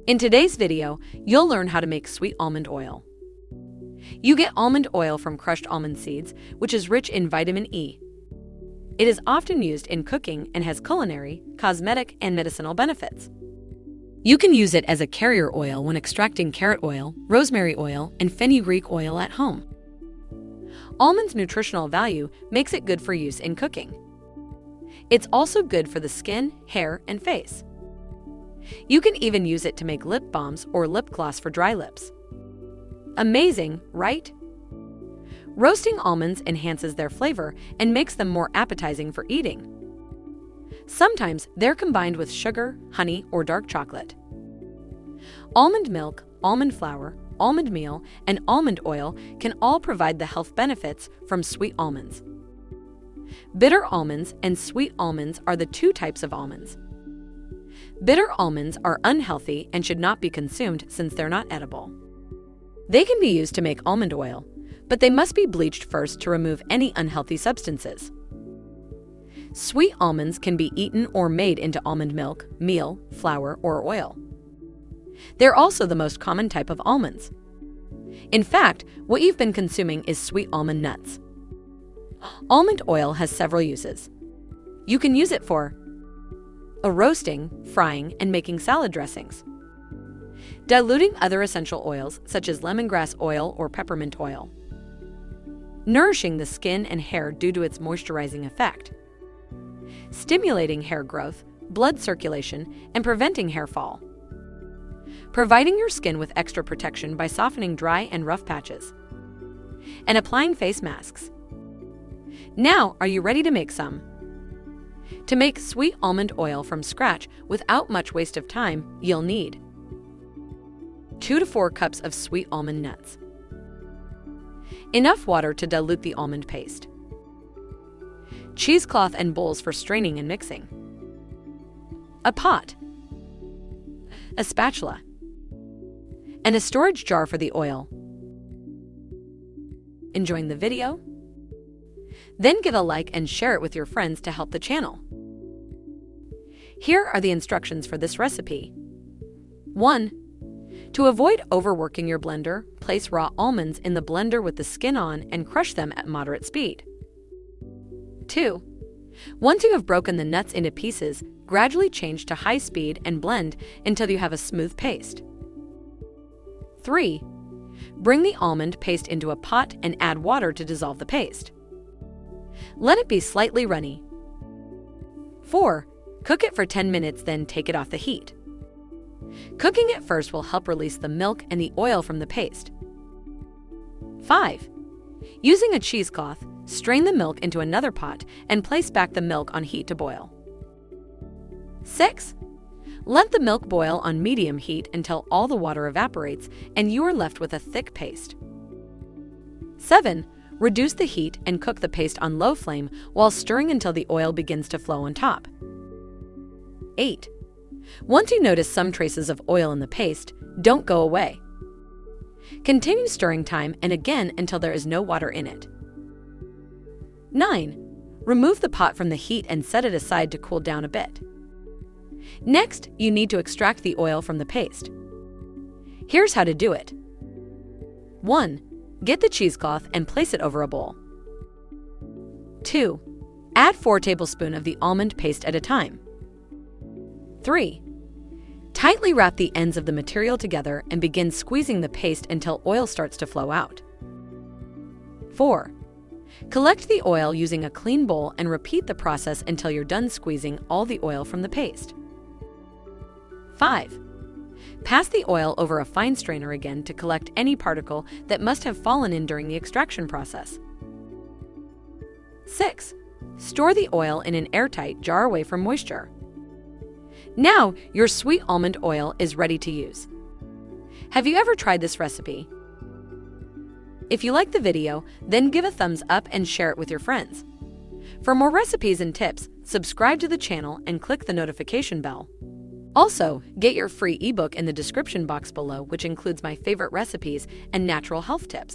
In today's video, you'll learn how to make sweet almond oil. You get almond oil from crushed almond seeds, which is rich in vitamin E. It is often used in cooking and has culinary, cosmetic, and medicinal benefits. You can use it as a carrier oil when extracting carrot oil, rosemary oil, and fenugreek oil at home. Almond's nutritional value makes it good for use in cooking. It's also good for the skin, hair, and face. You can even use it to make lip balms or lip gloss for dry lips. Amazing, right? Roasting almonds enhances their flavor and makes them more appetizing for eating. Sometimes they're combined with sugar, honey, or dark chocolate. Almond milk, almond flour, almond meal, and almond oil can all provide the health benefits from sweet almonds. Bitter almonds and sweet almonds are the two types of almonds. Bitter almonds are unhealthy and should not be consumed since they're not edible. They can be used to make almond oil, but they must be bleached first to remove any unhealthy substances. Sweet almonds can be eaten or made into almond milk, meal, flour, or oil. They're also the most common type of almonds. In fact, what you've been consuming is sweet almond nuts. Almond oil has several uses. You can use it for roasting, frying, and making salad dressings. Diluting other essential oils such as lemongrass oil or peppermint oil. Nourishing the skin and hair due to its moisturizing effect. Stimulating hair growth, blood circulation, and preventing hair fall. Providing your skin with extra protection by softening dry and rough patches. And applying face masks. Now, are you ready to make some? To make sweet almond oil from scratch without much waste of time, you'll need 2 to 4 cups of sweet almond nuts. Enough water to dilute the almond paste. Cheesecloth and bowls for straining and mixing. A pot. A spatula. And a storage jar for the oil. Enjoying the video? Then give a like and share it with your friends to help the channel. Here are the instructions for this recipe. 1. To avoid overworking your blender, place raw almonds in the blender with the skin on and crush them at moderate speed. 2. Once you have broken the nuts into pieces, gradually change to high speed and blend until you have a smooth paste. 3. Bring the almond paste into a pot and add water to dissolve the paste. Let it be slightly runny. 4. Cook it for 10 minutes, then take it off the heat. Cooking it first will help release the milk and the oil from the paste. 5. Using a cheesecloth, strain the milk into another pot and place back the milk on heat to boil. 6. Let the milk boil on medium heat until all the water evaporates and you are left with a thick paste. 7. Reduce the heat and cook the paste on low flame while stirring until the oil begins to flow on top. 8. Once you notice some traces of oil in the paste, don't go away. Continue stirring time and again until there is no water in it. 9. Remove the pot from the heat and set it aside to cool down a bit. Next, you need to extract the oil from the paste. Here's how to do it. 1. Get the cheesecloth and place it over a bowl. 2. Add 4 tablespoons of the almond paste at a time. 3. Tightly wrap the ends of the material together and begin squeezing the paste until oil starts to flow out. 4. Collect the oil using a clean bowl and repeat the process until you're done squeezing all the oil from the paste. 5. Pass the oil over a fine strainer again to collect any particle that must have fallen in during the extraction process. 6. Store the oil in an airtight jar away from moisture. Now, your sweet almond oil is ready to use. Have you ever tried this recipe? If you like the video, then give a thumbs up and share it with your friends. For more recipes and tips, subscribe to the channel and click the notification bell. Also, get your free ebook in the description box below, which includes my favorite recipes and natural health tips.